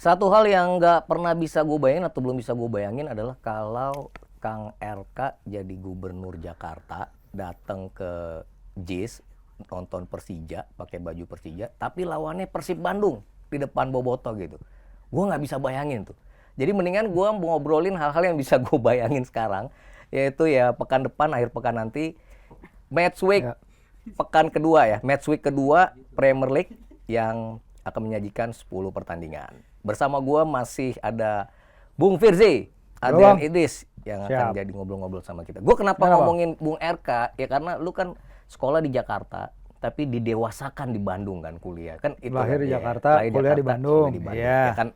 Satu hal yang nggak pernah bisa gue bayangin atau belum bisa gue bayangin adalah kalau Kang RK jadi gubernur Jakarta, datang ke JIS, nonton Persija, pakai baju Persija, tapi lawannya Persib Bandung di depan Boboto gitu. Gue nggak bisa bayangin tuh. Jadi mendingan gue mau ngobrolin hal-hal yang bisa gue bayangin sekarang, yaitu ya pekan depan, akhir pekan nanti, match week pekan kedua ya, match week kedua Premier League yang akan menyajikan 10 pertandingan. Bersama gue masih ada Bung Firzi, Adrian Idris yang akan jadi ngobrol-ngobrol sama kita. Gue kenapa ngomongin Bung RK? Ya karena lu kan sekolah di Jakarta, tapi didewasakan di Bandung kan kuliah. Kan itu lahir kan, di Jakarta, kuliah di Bandung. Ya kan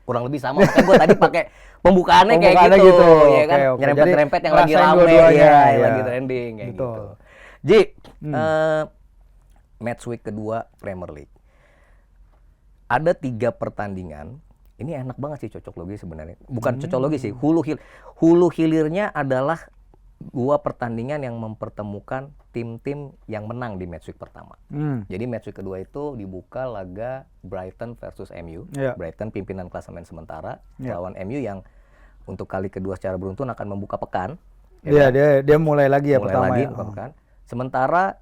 kurang lebih sama. Makanya gue tadi pakai pembukaannya kayak gitu. Ya kan nyerempet-nyerempet yang lagi rame ya, lagi trending kayak gitu. Ji, match week kedua Premier League. Ada 3 pertandingan. Ini enak banget sih cocok logi sebenarnya. Bukan cocok logi sih, hulu hilirnya adalah 2 pertandingan yang mempertemukan tim-tim yang menang di match week pertama. Jadi match week kedua itu dibuka laga Brighton versus MU. Brighton pimpinan klasemen sementara lawan MU yang untuk kali kedua secara beruntun akan membuka pekan. Iya, dia mulai lagi ya pertama ya. Pekan. Sementara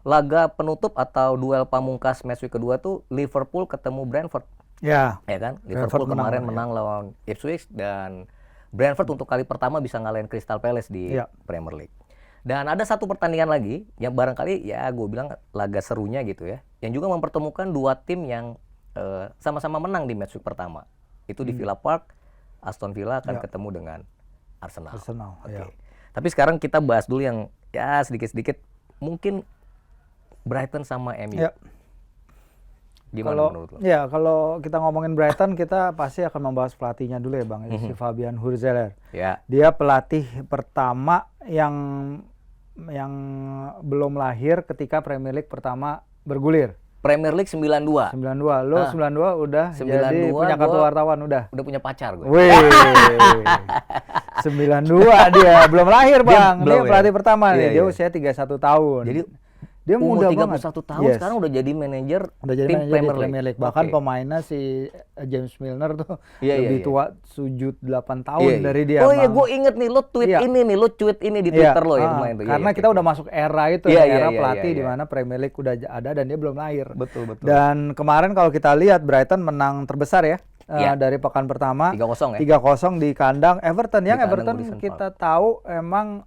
laga penutup atau duel pamungkas match week kedua tuh Liverpool ketemu Brentford. Ya kan? Liverpool kemarin menang lawan Ipswich dan Brentford untuk kali pertama bisa ngalahin Crystal Palace di Premier League. Dan ada satu pertandingan lagi yang barangkali ya gue bilang laga serunya gitu ya, yang juga mempertemukan 2 tim yang sama-sama menang di match week pertama. Itu di Villa Park, Aston Villa akan ketemu dengan Arsenal. Oke. Tapi sekarang kita bahas dulu yang ya sedikit-sedikit mungkin Brighton sama MU. Gimana menurut lo? Ya, kalau kita ngomongin Brighton, kita pasti akan membahas pelatihnya dulu ya Bang, si Fabian Hurzeler. Dia pelatih pertama yang belum lahir ketika Premier League pertama bergulir. Premier League 92. 92. Lo 92 udah 92 jadi punya kartu wartawan udah punya pacar gue. Wih. 92 dia belum lahir Bang. Dia pelatih pertama nih. Dia usia 31 tahun. Jadi dia muda banget. 31 tahun sekarang udah jadi manajer tim Premier League. Bahkan pemainnya si James Milner tuh lebih tua 7-8 tahun dari dia. Oh iya, gue inget nih lo tweet ini di Twitter lo ya kemarin tuh. Karena kita udah masuk era itu, era pelatih di mana Premier League udah ada dan dia belum lahir. Betul. Dan kemarin kalau kita lihat Brighton menang terbesar ya. Dari pekan pertama 3-0 di kandang Everton. Yang Everton kita tahu emang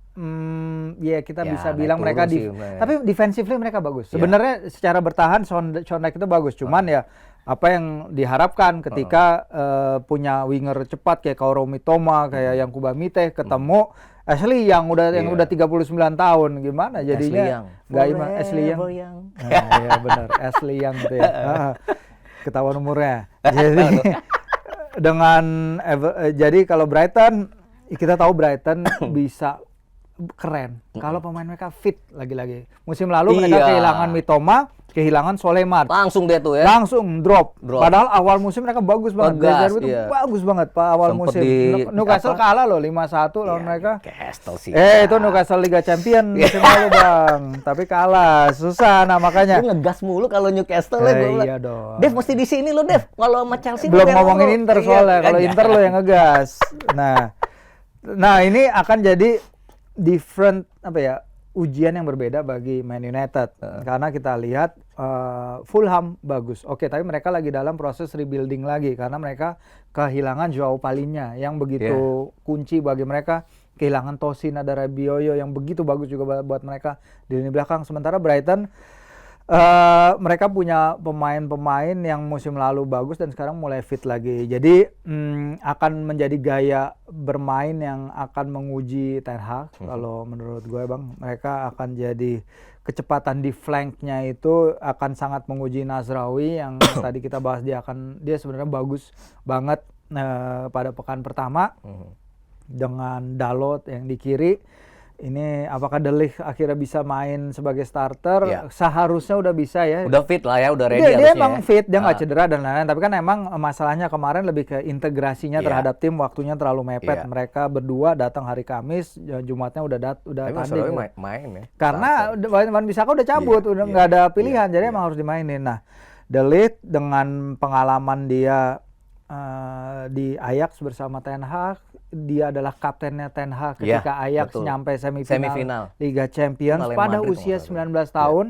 kita bisa bilang mereka tapi defensively mereka bagus. Sebenarnya secara bertahan Sondheim itu bagus, cuman ya apa yang diharapkan ketika punya winger cepat kayak Kaoru Mitoma, kayak yang Kuba Mite ketemu Ashley yang udah 39 tahun, gimana jadinya Ashley Young. Iya benar, Ashley Young gitu ya. Ketahuan umurnya. Jadi kalau Brighton, kita tahu Brighton bisa keren kalau pemain mereka fit lagi-lagi. Musim lalu mereka kehilangan Mitoma, kehilangan Solemar. Langsung dia tuh ya. Langsung drop. Padahal awal musim mereka bagus banget. Bagus banget Pak awal musim. Newcastle kalah loh 5-1 lawan mereka. Newcastle sih. Itu Newcastle Liga Champion musim lalu Bang. Tapi kalah, susah makanya. Lu ngegas mulu kalau Newcastle ya gue. Iya dong. Dev mesti di sini lu Dev. Kalau sama Chelsea belum ngomongin Inter soalnya. Kalau Inter lo yang ngegas. Nah ini akan jadi different ujian yang berbeda bagi Man United karena kita lihat Fulham bagus, tapi mereka lagi dalam proses rebuilding lagi karena mereka kehilangan Joao Palhinha yang begitu kunci bagi mereka, kehilangan Tosin, ada Rabiot yang begitu bagus juga buat mereka di lini belakang. Sementara Brighton mereka punya pemain-pemain yang musim lalu bagus dan sekarang mulai fit lagi. Jadi akan menjadi gaya bermain yang akan menguji Ten Hag. Kalau menurut gue Bang, mereka akan jadi kecepatan di flanknya itu akan sangat menguji Nazraoui yang tadi kita bahas dia sebenarnya bagus banget pada pekan pertama dengan Dalot yang di kiri. Ini apakah De Ligt akhirnya bisa main sebagai starter? Seharusnya udah bisa ya. Udah fit lah ya, udah ready dia emang fit, dia nggak cedera dan lain-lain. Tapi kan emang masalahnya kemarin lebih ke integrasinya terhadap tim, waktunya terlalu mepet. Mereka berdua datang hari Kamis, Jumatnya udah tanding. Main ya. Karena Wan Bissaka udah cabut, udah nggak ada pilihan, jadi emang harus dimainin. Nah, De Ligt dengan pengalaman dia di Ajax bersama Ten Hag, dia adalah kaptennya Ten Hag ketika Ajax betul. nyampe Semifinal semifinal Liga Champions Ngalahin pada Madrid usia kalau nggak 19 tahun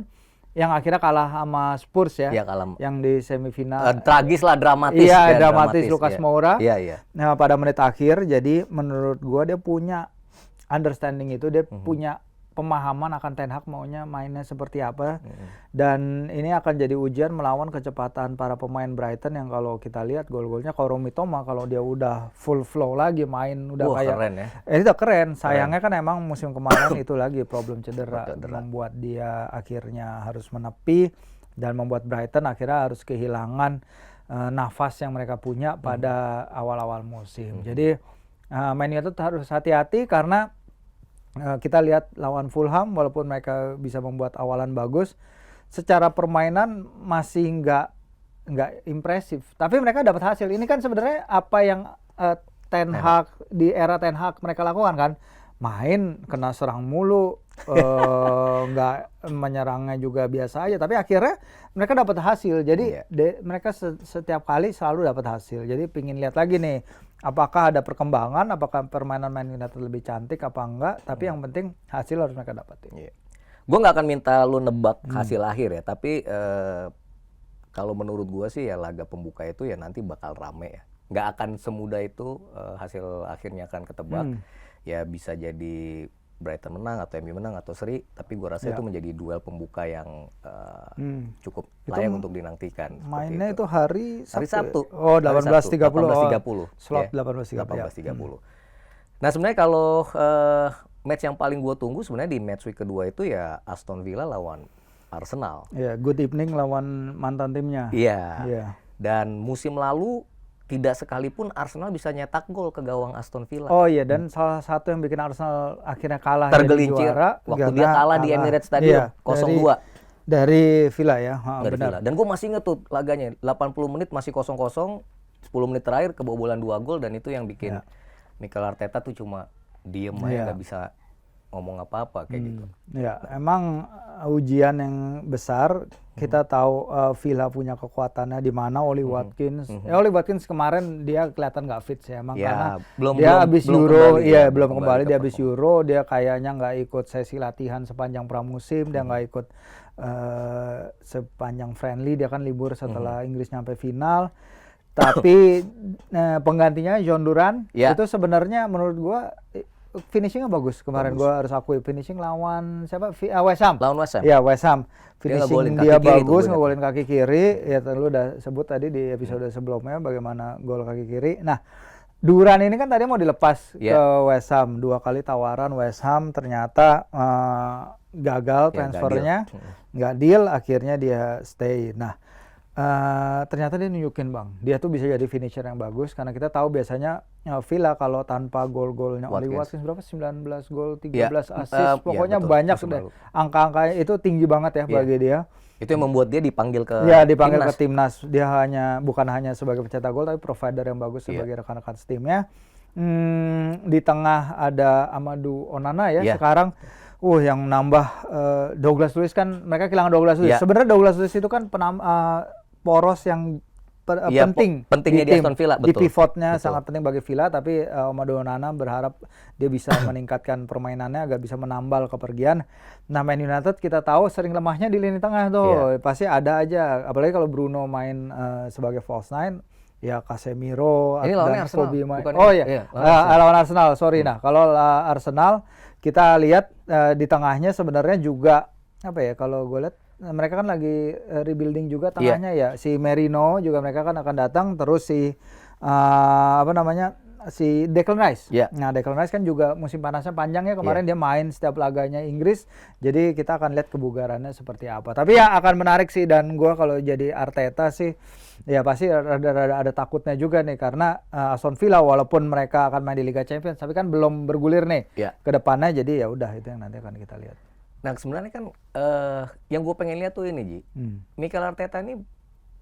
yang akhirnya kalah sama Spurs ya. Iya, kalah. Yang di semifinal Tragis lah, dramatis. iya, ya, dramatis Lucas ya. Moura. Iya. Nah, pada menit akhir, jadi menurut gua dia punya understanding itu, dia punya pemahaman akan Ten Hag maunya mainnya seperti apa. Dan ini akan jadi ujian melawan kecepatan para pemain Brighton yang kalau kita lihat gol-golnya kalau Mitoma kalau dia udah full flow lagi main udah kayak keren ya. itu keren. Sayangnya kan emang musim kemarin itu lagi problem cedera membuat dia akhirnya harus menepi dan membuat Brighton akhirnya harus kehilangan nafas yang mereka punya pada awal-awal musim. Jadi Man United harus hati-hati karena kita lihat lawan Fulham walaupun mereka bisa membuat awalan bagus, secara permainan masih nggak impresif. Tapi mereka dapat hasil. Ini kan sebenarnya apa yang Ten Hag di era Ten Hag mereka lakukan kan, main kena serang mulu, nggak menyerangnya juga biasa aja. Tapi akhirnya mereka dapat hasil. Jadi mereka setiap kali selalu dapat hasil. Jadi pingin lihat lagi nih. Apakah ada perkembangan, apakah permainan Man United lebih cantik apa enggak, tapi yang penting hasil harus mereka dapatin. Gue nggak akan minta lu nebak hasil akhir ya, tapi kalau menurut gue sih ya laga pembuka itu ya nanti bakal rame ya. Nggak akan semudah itu hasil akhirnya akan ketebak. Ya bisa jadi Brighton menang atau MU menang atau seri, tapi gue rasa itu menjadi duel pembuka yang cukup layak untuk dinantikan. Mainnya itu hari Sabtu. Oh, 18.30. 18.30. Slot ya. 18.30. Nah sebenarnya kalau match yang paling gue tunggu sebenarnya di match week kedua itu ya Aston Villa lawan Arsenal. Iya, good evening lawan mantan timnya. Iya. Dan musim lalu tidak sekalipun Arsenal bisa nyetak gol ke gawang Aston Villa. Oh iya, dan salah satu yang bikin Arsenal akhirnya kalah tergelincir juara, waktu dia kalah di Emirates Stadium 0-2 dari Villa ya. Benar. Dan gue masih inget tuh laganya 80 menit masih 0-0, 10 menit terakhir kebobolan 2 gol dan itu yang bikin Mikel Arteta tuh cuma diem aja nggak bisa ngomong apa-apa kayak gitu. Ya, emang ujian yang besar. Kita tahu Villa punya kekuatannya di mana Oli Watkins. Oli Watkins kemarin dia kelihatan nggak fit sih emang karena dia habis Euro, belum kembali dia habis Euro, dia kayaknya nggak ikut sesi latihan sepanjang pramusim, dia nggak ikut sepanjang friendly, dia kan libur setelah Inggris nyampe final. Tapi penggantinya John Duran itu sebenarnya menurut gua finishingnya bagus kemarin. Gue harus akui finishing lawan siapa? West Ham. Lawan West Ham. Iya, West Ham. Finishing dia bagus, ngegolin kaki kiri. Ya lu udah sebut tadi di episode sebelumnya bagaimana gol kaki kiri. Nah, Duran ini kan tadi mau dilepas ke West Ham. 2 kali tawaran West Ham ternyata gagal transfernya. Nggak deal, akhirnya dia stay. Nah, ternyata dia nunjukin Bang, dia tuh bisa jadi finisher yang bagus karena kita tahu biasanya Villa kalau tanpa gol-golnya Oli Watkins berapa 19 gol 13 assist pokoknya banyak sudah angka-angkanya itu tinggi banget ya bagi dia. Itu yang membuat dia dipanggil ke timnas. Dia bukan hanya sebagai pencetak gol tapi provider yang bagus sebagai rekan-rekan timnya. Di tengah ada Amadou Onana ya sekarang. Yang nambah Douglas Luiz kan mereka kehilangan Douglas Luiz. Sebenarnya Douglas Luiz itu kan poros yang pentingnya di Aston Villa, di pivotnya sangat penting bagi Villa, tapi Amadou Onana berharap dia bisa meningkatkan permainannya agar bisa menambal kepergian. Nah, Man United kita tahu sering lemahnya di lini tengah tuh, pasti ada aja, apalagi kalau Bruno main sebagai false nine, ya Casemiro dan Kobe main. Lawan Arsenal, sorry. Nah, kalau Arsenal kita lihat di tengahnya sebenarnya juga apa ya, kalau gue lihat mereka kan lagi rebuilding juga tengahnya ya. Si Merino juga mereka kan akan datang, terus si si Declan Rice. Nah, Declan Rice kan juga musim panasnya panjang ya kemarin, dia main setiap laganya Inggris. Jadi kita akan lihat kebugarannya seperti apa. Tapi ya akan menarik sih, dan gua kalau jadi Arteta sih ya pasti ada takutnya juga nih karena Aston Villa walaupun mereka akan main di Liga Champions tapi kan belum bergulir nih ke depannya, jadi ya udah itu yang nanti akan kita lihat. Nah, sebenarnya kan yang gue pengen lihat tuh ini, Ji. Mikel Arteta ini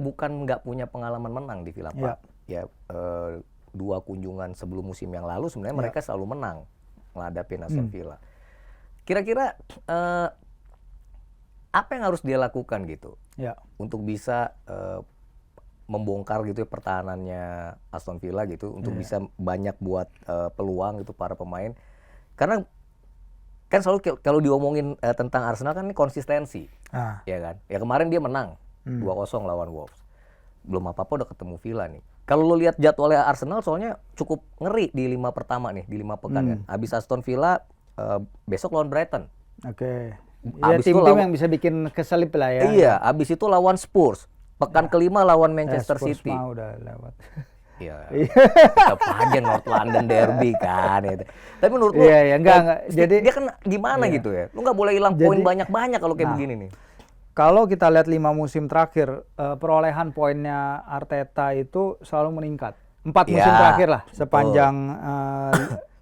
bukan nggak punya pengalaman menang di Villa Park. Ya, 2 kunjungan sebelum musim yang lalu sebenarnya mereka selalu menang menghadapi Aston Villa. Kira-kira apa yang harus dia lakukan gitu Ya. untuk bisa membongkar gitu ya pertahanannya Aston Villa gitu untuk bisa banyak buat peluang gitu para pemain. Karena kan selalu kalau diomongin tentang Arsenal kan ini konsistensi. Ya kan? Ya kemarin dia menang 2-0 lawan Wolves. Belum apa-apa udah ketemu Villa nih. Kalau lo lihat jadwalnya Arsenal soalnya cukup ngeri di 5 pertama nih, di 5 pekan kan. Habis Aston Villa besok lawan Brighton. Oke. Ya Abis itu tim-tim yang bisa bikin keselip lah ya. Iya, habis itu lawan Spurs. Pekan kelima lawan Manchester Spurs City. mah udah lewat. Iya. Tetap aja North London Derby kan itu. Tapi menurut lu Iya, enggak. Jadi dia kan gimana gitu ya? Lu nggak boleh hilang poin banyak-banyak kalau kayak begini nih. kalau kita lihat 5 musim terakhir, perolehan poinnya Arteta itu selalu meningkat. 4 musim terakhir lah, sepanjang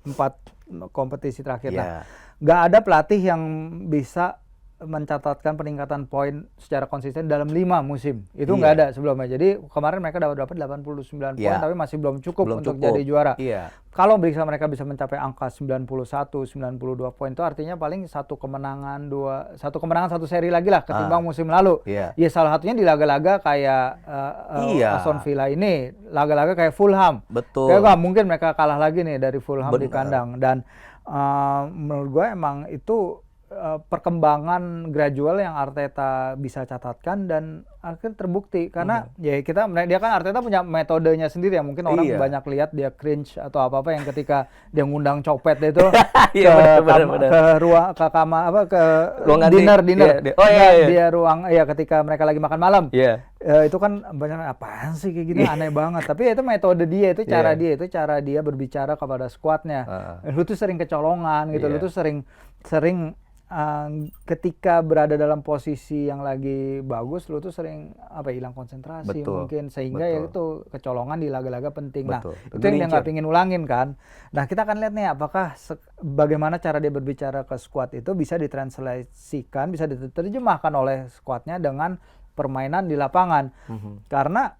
4 kompetisi terakhir. Nah, nggak ada pelatih yang bisa mencatatkan peningkatan poin secara konsisten dalam 5 musim. Itu nggak ada sebelumnya. Jadi kemarin mereka dapat 89 poin tapi masih belum cukup untuk jadi juara. Kalau mereka bisa mencapai angka 91, 92 poin itu artinya paling satu kemenangan satu seri lagi lah ketimbang musim lalu. Ya salah satunya di laga-laga kayak Aston Villa ini, laga-laga kayak Fulham. Kayak nggak mungkin mereka kalah lagi nih dari Fulham di kandang. Dan menurut gue emang itu perkembangan gradual yang Arteta bisa catatkan dan akhirnya terbukti karena dia kan Arteta punya metodenya sendiri ya, mungkin orang banyak lihat dia cringe atau apa yang ketika dia ngundang copet itu ke ruang dinner dia ruang ketika mereka lagi makan malam itu kan banyak apaan sih kayak gitu aneh banget, tapi itu metode dia, itu cara dia berbicara kepada skuadnya. Lu tuh sering kecolongan gitu, lu tuh sering ketika berada dalam posisi yang lagi bagus, lu tuh sering hilang konsentrasi mungkin, sehingga ya itu kecolongan di laga-laga penting. Nah, itu yang dia nggak pingin ulangin kan. Nah, kita akan lihat nih apakah bagaimana cara dia berbicara ke skuad itu bisa ditranslasikan, bisa diterjemahkan oleh skuadnya dengan permainan di lapangan. Karena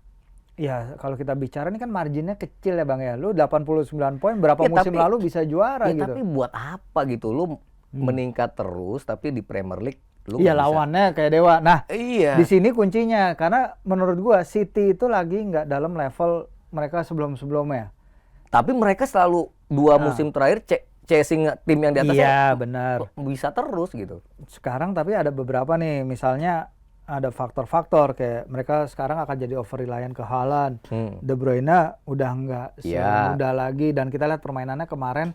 ya kalau kita bicara ini kan marginnya kecil ya Bang ya. Lu 89 poin berapa musim lalu bisa juara gitu. Tapi buat apa gitu lu meningkat terus tapi di Premier League lu lawannya kayak dewa. Nah, di sini kuncinya karena menurut gua City itu lagi nggak dalam level mereka sebelum-sebelumnya. Tapi mereka selalu 2 musim terakhir chasing tim yang di atasnya. Iya, benar. Bisa terus gitu. Sekarang tapi ada beberapa nih, misalnya ada faktor-faktor kayak mereka sekarang akan jadi over reliant ke Haaland. De Bruyne udah nggak semudah lagi dan kita lihat permainannya kemarin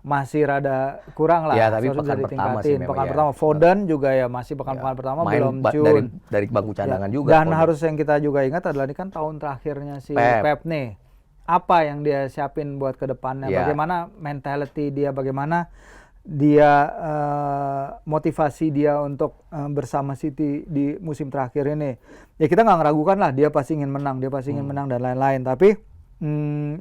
masih rada kurang lah. Tapi pekan pertama sih memang pertama Foden juga ya masih pekan pertama belum cun. Dari bangku cadangan juga. Dan harus yang kita juga ingat adalah ini kan tahun terakhirnya si Pep nih. Apa yang dia siapin buat ke depannya, bagaimana mentality dia, bagaimana dia motivasi dia untuk bersama City di musim terakhir ini. Ya kita nggak ngeragukan lah dia pasti ingin menang, dan lain-lain. Tapi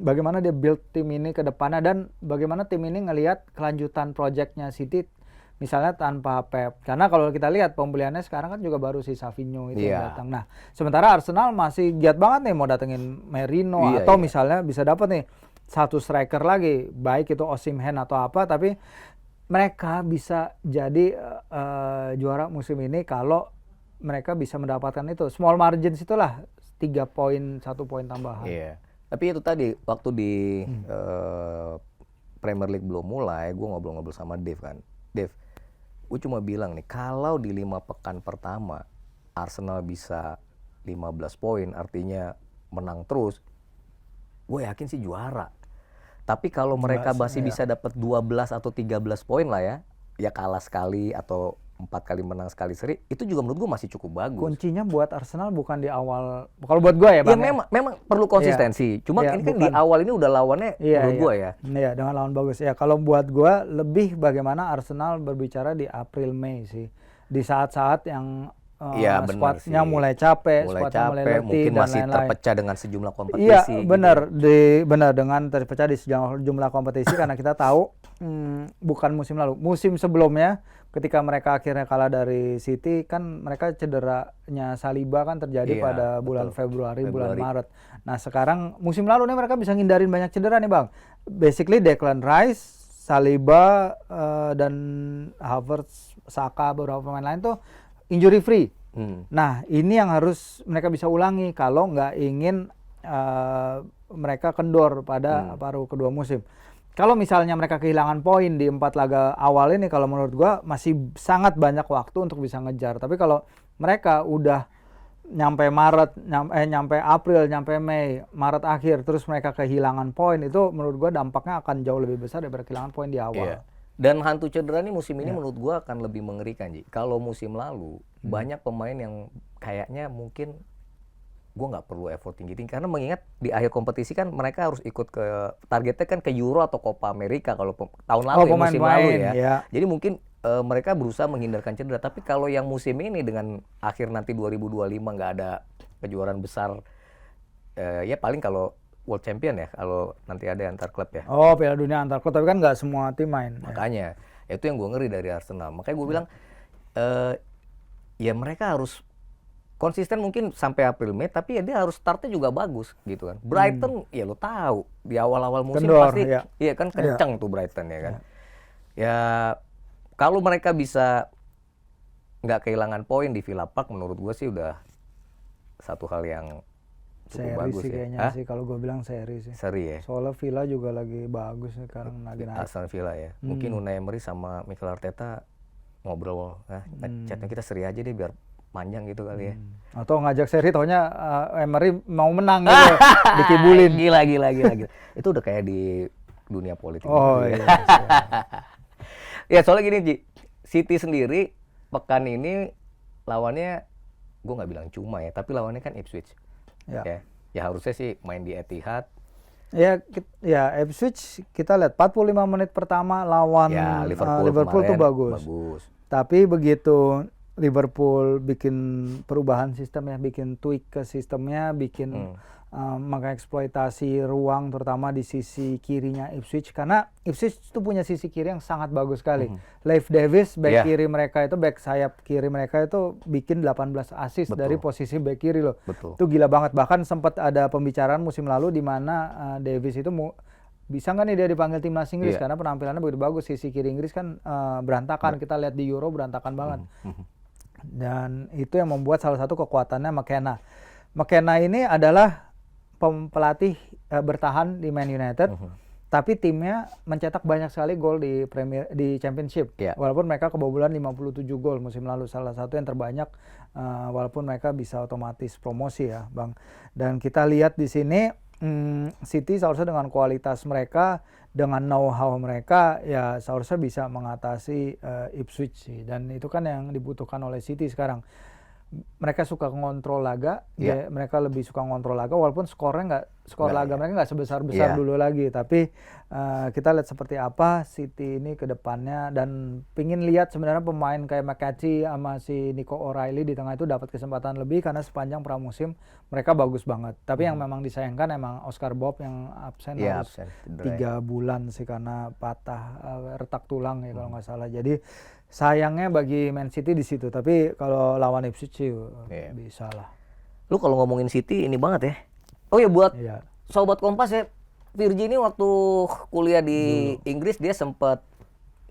bagaimana dia build tim ini ke depannya dan bagaimana tim ini ngelihat kelanjutan proyeknya City misalnya tanpa Pep. Karena kalau kita lihat pembeliannya sekarang kan juga baru si Savinho itu yang datang. Nah, sementara Arsenal masih giat banget nih mau datengin Merino atau misalnya bisa dapat nih satu striker lagi, baik itu Osimhen atau apa, tapi mereka bisa jadi juara musim ini kalau mereka bisa mendapatkan itu. Small margins itulah 3 poin, 1 poin tambahan. Tapi itu tadi waktu di Premier League belum mulai, gue ngobrol-ngobrol sama Dave kan. Dave, gue cuma bilang nih, kalau di 5 pekan pertama Arsenal bisa 15 poin, artinya menang terus, gue yakin sih juara. Tapi kalau mereka masih bisa dapat 12 atau 13 poin lah ya kalah sekali atau 4 kali menang sekali seri, itu juga menurut gue masih cukup bagus. Kuncinya buat Arsenal bukan di awal, kalau buat gue ya Bang. Memang perlu konsistensi. Cuma ini kan di awal ini udah lawannya menurut gue ya. Iya, dengan lawan bagus. Ya kalau buat gue lebih bagaimana Arsenal berbicara di April Mei sih. Di saat-saat yang skuadnya mulai capek, skuadnya mulai letih mungkin dan masih lain-lain. Terpecah dengan sejumlah kompetisi. Iya, benar dengan terpecah di sejumlah kompetisi karena kita tahu bukan musim lalu. Musim sebelumnya ketika mereka akhirnya kalah dari City kan mereka cederanya Saliba kan terjadi pada bulan Februari, bulan Maret. Nah, sekarang musim lalu nih mereka bisa ngindarin banyak cedera nih, Bang. Basically Declan Rice, Saliba dan Havertz, Saka, beberapa pemain lain tuh injury free. Hmm. Nah, ini yang harus mereka bisa ulangi kalau nggak ingin mereka kendor pada paruh kedua musim. Kalau misalnya mereka kehilangan poin di 4 laga awal ini, kalau menurut gua masih sangat banyak waktu untuk bisa ngejar. Tapi kalau mereka udah nyampe Maret, nyampe April, nyampe Mei, Maret akhir, terus mereka kehilangan poin, itu menurut gua dampaknya akan jauh lebih besar daripada kehilangan poin di awal. Iya. Dan hantu cedera nih musim ini menurut gua akan lebih mengerikan, Ji. Kalau musim lalu banyak pemain yang kayaknya mungkin gua nggak perlu effort tinggi-tinggi karena mengingat di akhir kompetisi kan mereka harus ikut ke targetnya kan ke Euro atau Copa America kalau tahun lalu ya, musim lalu ya. Jadi mungkin mereka berusaha menghindarkan cedera. Tapi kalau yang musim ini dengan akhir nanti 2025 nggak ada kejuaraan besar, ya paling kalau World Champion ya, kalau nanti ada antar klub ya. Oh, Piala Dunia antar klub, tapi kan nggak semua tim main. Makanya, itu yang gue ngeri dari Arsenal. Makanya gue bilang, ya mereka harus konsisten mungkin sampai April Mei, tapi ya dia harus startnya juga bagus gitu kan. Brighton, ya lo tahu di awal-awal musim Kendor, pasti, iya kan kenceng tuh Brighton ya kan. Ya kalau mereka bisa nggak kehilangan poin di Villa Park, menurut gue sih udah satu hal yang cukup Seri bagus sih ya. kayaknya sih, kalau gue bilang seri sih. Seri ya. Soalnya Villa juga lagi bagus sekarang, lagi naik. Aston Villa ya. Mungkin Unai Emery sama Mikel Arteta ngobrol, chatnya kita seri aja deh biar panjang gitu kali ya. Atau ngajak seri, taunya Emery mau menang gitu, dikibulin. Gila. Itu udah kayak di dunia politik. Oh gitu iya. Ya soalnya gini Ji, City sendiri pekan ini lawannya, gue nggak bilang cuma ya, tapi lawannya kan Ipswich. Ya harusnya sih main di Etihad. Ya Ipswich kita lihat 45 menit pertama lawan Ya, Liverpool tuh bagus. Tapi begitu Liverpool bikin perubahan sistem ya, bikin tweak ke sistemnya, bikin mengeksploitasi ruang terutama di sisi kirinya Ipswich, karena Ipswich itu punya sisi kiri yang sangat bagus sekali. Leif Davis back kiri mereka itu, back sayap kiri mereka itu bikin 18 assist dari posisi back kiri loh. Itu gila banget. Bahkan sempat ada pembicaraan musim lalu di mana Davis itu bisa nggak nih dia dipanggil timnas Inggris karena penampilannya begitu bagus. Sisi kiri Inggris kan berantakan, kita lihat di Euro berantakan banget. Dan itu yang membuat salah satu kekuatannya McKenna. McKenna ini adalah pelatih bertahan di Man United, tapi timnya mencetak banyak sekali gol di Championship. Walaupun mereka kebobolan 57 gol musim lalu, salah satu yang terbanyak, walaupun mereka bisa otomatis promosi ya, Bang. Dan kita lihat di sini City seharusnya dengan kualitas mereka, dengan know-how mereka, ya seharusnya bisa mengatasi Ipswich sih. Dan itu kan yang dibutuhkan oleh City sekarang. Mereka suka ngontrol laga, mereka lebih suka ngontrol laga, walaupun skor laga mereka nggak sebesar dulu lagi. Tapi kita lihat seperti apa City ini ke depannya, dan pingin lihat sebenarnya pemain kayak McCarthy sama si Nico O'Reilly di tengah itu dapat kesempatan lebih, karena sepanjang pramusim mereka bagus banget. Tapi yang memang disayangkan emang Oscar Bob yang absen harus 3 bulan sih, karena patah retak tulang ya kalau nggak salah. Jadi sayangnya bagi Man City di situ. Tapi kalau lawan Ipswich sih bisa lah. Lu kalau ngomongin City ini banget ya. Oh ya buat sobat Kompas ya, Virgi ini waktu kuliah di Inggris dia sempat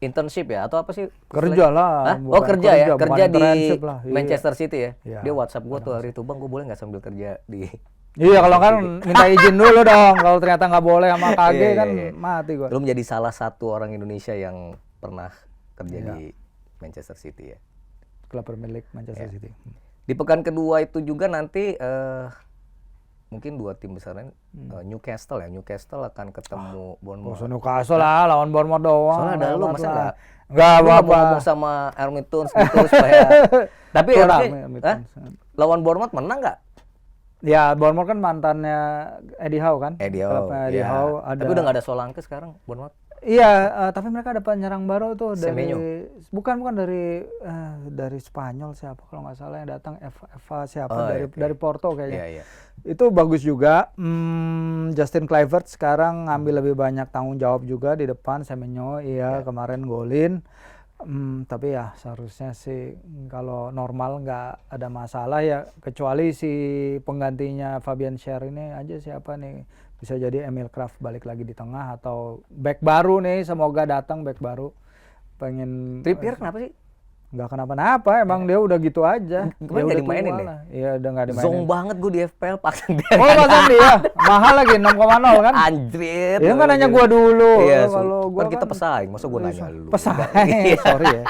internship ya atau apa sih? Kerja lah. Oh kerja ya, kerja di lah. Manchester City ya. Dia WhatsApp gua tuh hari itu, Bang, gua boleh nggak sambil kerja di. Iya, kalau kan minta izin dulu dong. Kalau ternyata nggak boleh sama KG kan mati gua. Lu menjadi salah satu orang Indonesia yang pernah kerja di Manchester City ya. Klub Premier League Manchester City. Di pekan kedua itu juga nanti mungkin 2 tim besarnya Newcastle ya. Newcastle akan ketemu Bournemouth. Newcastle lah, lawan Bournemouth doang. Soalnya ada lu masa enggak apa-apa. Ngomong sama Armituns gitu supaya. Tapi harusnya lawan Bournemouth menang nggak? Ya, Bournemouth kan mantannya Eddie Howe kan? Eddie Howe. Tapi udah nggak ada Solanke sekarang Bournemouth. Iya, tapi mereka ada penyerang baru tuh dari Semenyo. bukan dari Spanyol siapa kalau nggak salah yang datang, Eva siapa dari Porto kayaknya. Itu bagus juga. Justin Kluivert sekarang ngambil lebih banyak tanggung jawab juga di depan. Semenyo kemarin golin. Tapi ya seharusnya sih kalau normal nggak ada masalah ya, kecuali si penggantinya Fabian Schär ini aja, siapa nih, bisa jadi Emil Kraft balik lagi di tengah, atau back baru nih, semoga datang back baru. Pengen Trippier kenapa sih? Nggak kenapa-napa, emang dia udah gitu aja. Kemarin Ya nggak udah dimainin tua ya? lah. Iya udah nggak dimainin. Zong banget gue di FPL pasang dia. Oh pasang dia, mahal lagi 6,0 kan? Anjir. Ya kan nanya gua dulu. Iya, Kalau gua kan kita pesaing, masa gue nanya lu. pesaing. Sorry ya.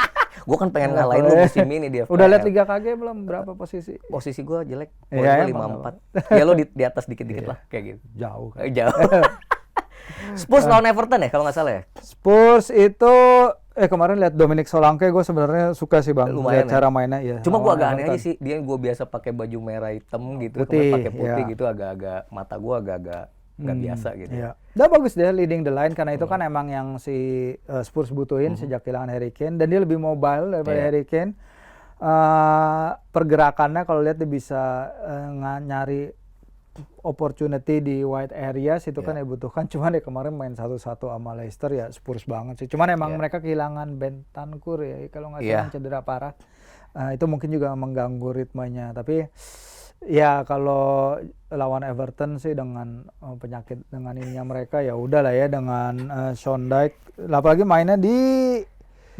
Gue kan pengen ngalahin lu musim ini di FPL. Udah lihat Liga KG belum? Berapa posisi? Posisi gue jelek, Iya, poin gue emang 54. Ya lo di atas dikit-dikit lah, kayak gitu. Jauh kan. Jauh. Spurs lawan Everton ya kalau nggak salah ya? Spurs itu kemarin lihat Dominic Solanke, gue sebenarnya suka sih bang, Lumayan lihat ya? cara mainnya ya. Cuma gue lawan agak aneh Everton. aja sih, dia gue biasa pakai baju merah hitam gitu, Putih, kemarin pakai putih ya. gitu, agak-agak mata gue agak-agak nggak biasa gitu. Iya. Udah bagus deh leading the line karena itu kan emang yang si Spurs butuhin sejak kehilangan Harry Kane, dan dia lebih mobile daripada Iya. Harry Kane. Pergerakannya kalau lihat dia bisa nyari opportunity di wide areas itu kan dibutuhkan. Cuman ya kemarin main 1-1 sama Leicester ya Spurs banget sih. Cuman emang mereka kehilangan Bentancur ya kalau nggak salah, yang cedera parah. Itu mungkin juga mengganggu ritmenya. Tapi ya kalau lawan Everton sih dengan penyakit dengan ininya mereka ya udahlah ya, dengan Sean Dyche, apalagi mainnya di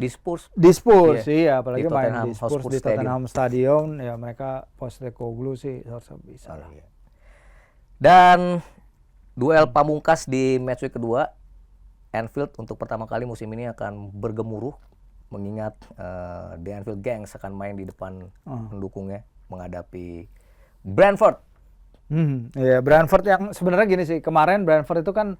Spurs. Iya, apalagi Di main Tottenham di Spurs Hotspur di Tottenham Stadium ya, mereka Postecoglou sih harusnya bisa lah. Iya. Dan duel pamungkas di matchweek kedua, Anfield untuk pertama kali musim ini akan bergemuruh, mengingat The Anfield Gangs akan main di depan pendukungnya menghadapi Brentford. Iya, Brentford yang sebenarnya gini sih, kemarin Brentford itu kan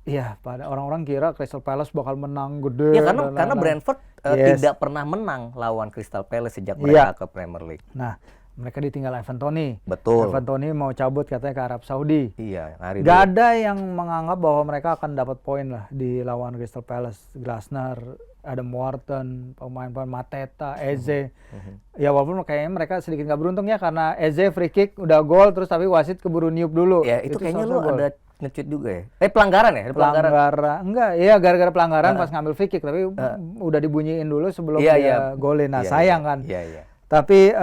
iya, pada orang-orang kira Crystal Palace bakal menang gede. Ya karena Brentford tidak pernah menang lawan Crystal Palace sejak mereka ke Premier League. Nah, mereka ditinggal Ivan Toney. Betul. Ivan Toney mau cabut katanya ke Arab Saudi. Iya, hari Gak ada yang menganggap bahwa mereka akan dapat poin lah di lawan Crystal Palace. Glasner, Adam Wharton, pemain-pemain Mateta, Eze. Ya walaupun kayaknya mereka sedikit nggak beruntung ya, karena Eze free kick udah gol terus tapi wasit keburu niup dulu. Ya itu kayaknya lu seharusnya gol. ada nge-tweet juga ya? Pelanggaran ya? Ada pelanggaran. Enggak, iya gara-gara pelanggaran pas ngambil free kick, tapi udah dibunyiin dulu sebelum dia golin. Nah, sayang kan. Iya. Tapi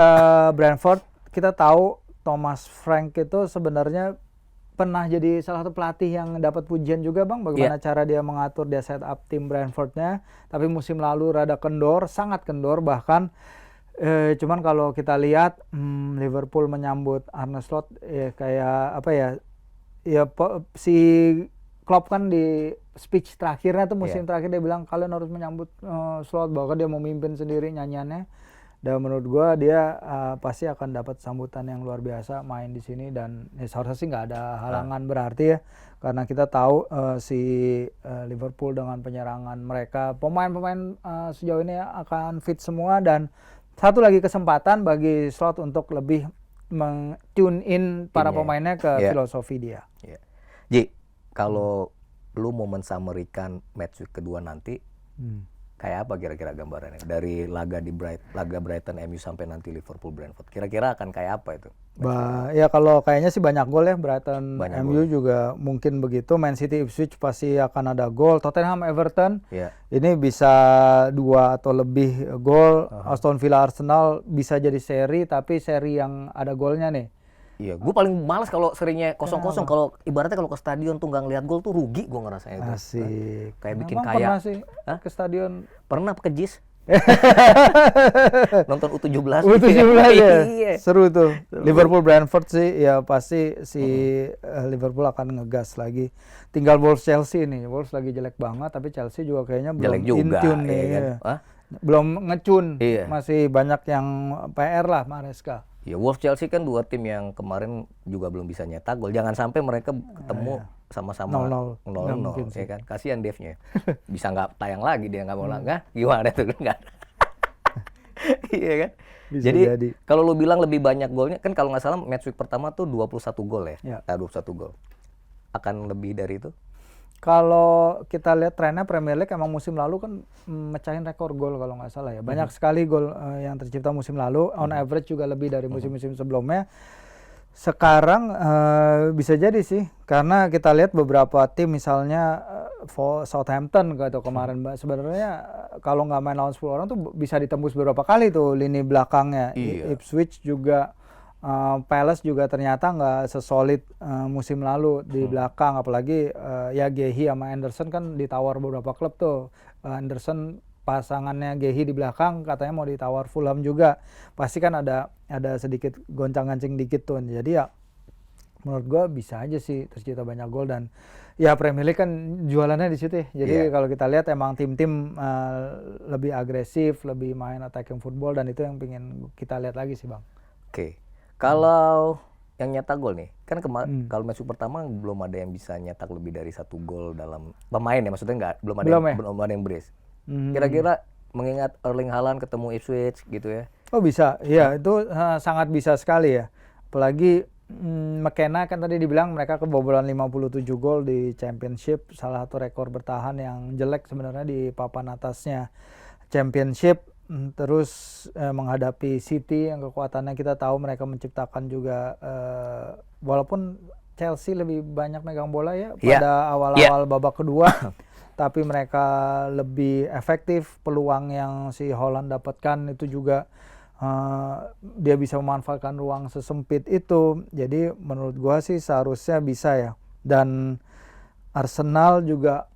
Brentford kita tahu Thomas Frank itu sebenarnya pernah jadi salah satu pelatih yang dapat pujian juga bang, bagaimana cara dia mengatur, dia set up tim Brentfordnya. Tapi musim lalu rada kendor, sangat kendor bahkan. Cuman kalau kita lihat Liverpool menyambut Arne Slot ya kayak apa ya? Ya si Klopp kan di speech terakhirnya tuh musim terakhir dia bilang kalian harus menyambut Slot, bahwa dia mau memimpin sendiri nyanyiannya. Dan menurut gua dia pasti akan dapat sambutan yang luar biasa main di sini, dan ya seharusnya sih nggak ada halangan berarti ya, karena kita tahu si Liverpool dengan penyerangan mereka, pemain-pemain sejauh ini akan fit semua, dan satu lagi kesempatan bagi Slot untuk lebih tune in para pemainnya ke filosofi dia. Yeah. Ji, kalau lu mau mensummary-kan match week kedua nanti, kayak apa kira-kira gambarannya dari laga Brighton MU sampai nanti Liverpool Brentford? Kira-kira akan kayak apa itu? Ya kalau kayaknya sih banyak gol ya, Brighton MU gol. juga mungkin begitu. Man City Ipswich pasti akan ada gol. Tottenham Everton ini bisa 2 atau lebih gol. Aston Villa Arsenal bisa jadi seri, tapi seri yang ada golnya nih. Iya, gue paling malas kalau serinya 0-0. Kalau ibaratnya kalau ke stadion tuh nggak ngeliat gol tuh rugi gue ngerasanya itu. Asik. Kayak bikin Emang kayak. pernah sih ke stadion? Pernah ke JIS. Nonton U17. U17 ya. Iya. Seru tuh. Liverpool Brentford sih ya pasti si Liverpool akan ngegas lagi. Tinggal Wolves Chelsea nih. Wolves lagi jelek banget, tapi Chelsea juga kayaknya belum Jelek juga, in tune nih. iya kan? Belum ngecun. Iya. Masih banyak yang PR lah Maresca. Ya Wolves Chelsea kan 2 tim yang kemarin juga belum bisa nyetak gol. Jangan sampai mereka ketemu sama-sama 0-0 ya kan. Kasihan Dave-nya. Bisa nggak tayang lagi, dia nggak mau nggak? Gimana tuh nggak? Iya kan? Bisa jadi kalau lu bilang lebih banyak golnya kan, kalau nggak salah match week pertama tuh 21 gol ya. 21 gol. Akan lebih dari itu? Kalau kita lihat trennya Premier League emang musim lalu kan mecahin rekor gol kalau nggak salah ya. Banyak sekali gol yang tercipta musim lalu. On average juga lebih dari musim-musim sebelumnya. Sekarang bisa jadi sih, karena kita lihat beberapa tim misalnya Southampton gitu kemarin, sebenarnya kalau nggak main lawan 10 orang tuh bisa ditembus beberapa kali tuh lini belakangnya. Ipswich juga. Palace juga ternyata nggak sesolid musim lalu di belakang, apalagi ya Gehi sama Anderson kan ditawar beberapa klub tuh. Anderson pasangannya Gehi di belakang katanya mau ditawar Fulham juga. Pasti kan ada sedikit goncang-gancing dikit tuh. Jadi ya menurut gua bisa aja sih tercipta banyak gol, dan ya Premier League kan jualannya di situ ya. Jadi kalau kita lihat emang tim-tim lebih agresif, lebih main attacking football, dan itu yang pengen kita lihat lagi sih Bang. Oke. Kalau yang nyetak gol nih, kan kalau match pertama belum ada yang bisa nyetak lebih dari 1 gol dalam pemain ya, maksudnya belum ada yang brace. Kira-kira mengingat Erling Haaland ketemu Ipswich gitu ya. Oh bisa, iya itu sangat bisa sekali ya. Apalagi McKenna kan tadi dibilang mereka kebobolan 57 gol di Championship, salah satu rekor bertahan yang jelek sebenarnya di papan atasnya Championship. Terus menghadapi City yang kekuatannya kita tahu mereka menciptakan juga, walaupun Chelsea lebih banyak megang bola ya pada awal-awal babak kedua, tapi mereka lebih efektif. Peluang yang si Holland dapatkan itu juga dia bisa memanfaatkan ruang sesempit itu. Jadi menurut gua sih seharusnya bisa ya. Dan Arsenal juga,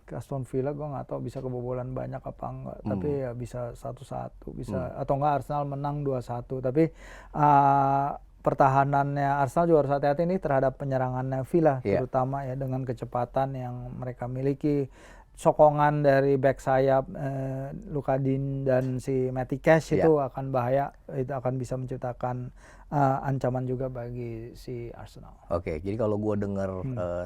Aston Villa gue nggak tahu bisa kebobolan banyak apa enggak, tapi ya bisa 1-1 bisa, atau enggak Arsenal menang 2-1. Tapi pertahanannya Arsenal juga harus hati-hati nih terhadap penyerangannya Villa, terutama ya dengan kecepatan yang mereka miliki. Sokongan dari back sayap Lukadin dan si Matty Cash itu akan bahaya, itu akan bisa menciptakan ancaman juga bagi si Arsenal. Oke, jadi kalau gue dengar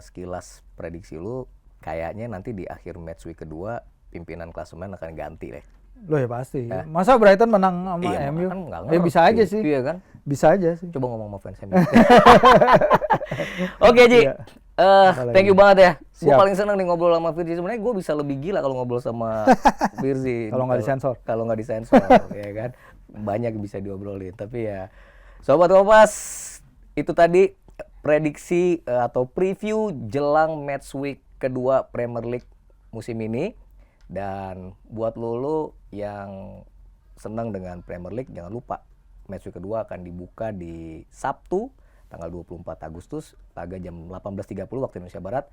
sekilas prediksi lu, kayaknya nanti di akhir match week kedua pimpinan klasemen akan ganti deh. Loh ya pasti. Masa Brighton menang sama MU? Kan ya bisa aja sih. Iya kan? Bisa aja sih. Coba ngomong sama fans MU. Oke Ji, thank you banget ya. Gue paling seneng nih ngobrol sama Firzi. Sebenarnya gue bisa lebih gila kalau ngobrol sama Firzi. Kalau nggak disensor. Kalau nggak disensor, ya kan. Banyak bisa diobrolin. Tapi ya, Sobat Kompas, itu tadi prediksi atau preview jelang match week kedua Premier League musim ini. Dan buat lo yang senang dengan Premier League, jangan lupa match week kedua akan dibuka di Sabtu tanggal 24 Agustus laga jam 18.30 waktu Indonesia Barat,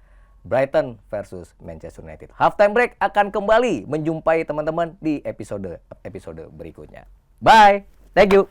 Brighton versus Manchester United. Halftime break akan kembali menjumpai teman-teman di episode berikutnya. Bye. Thank you.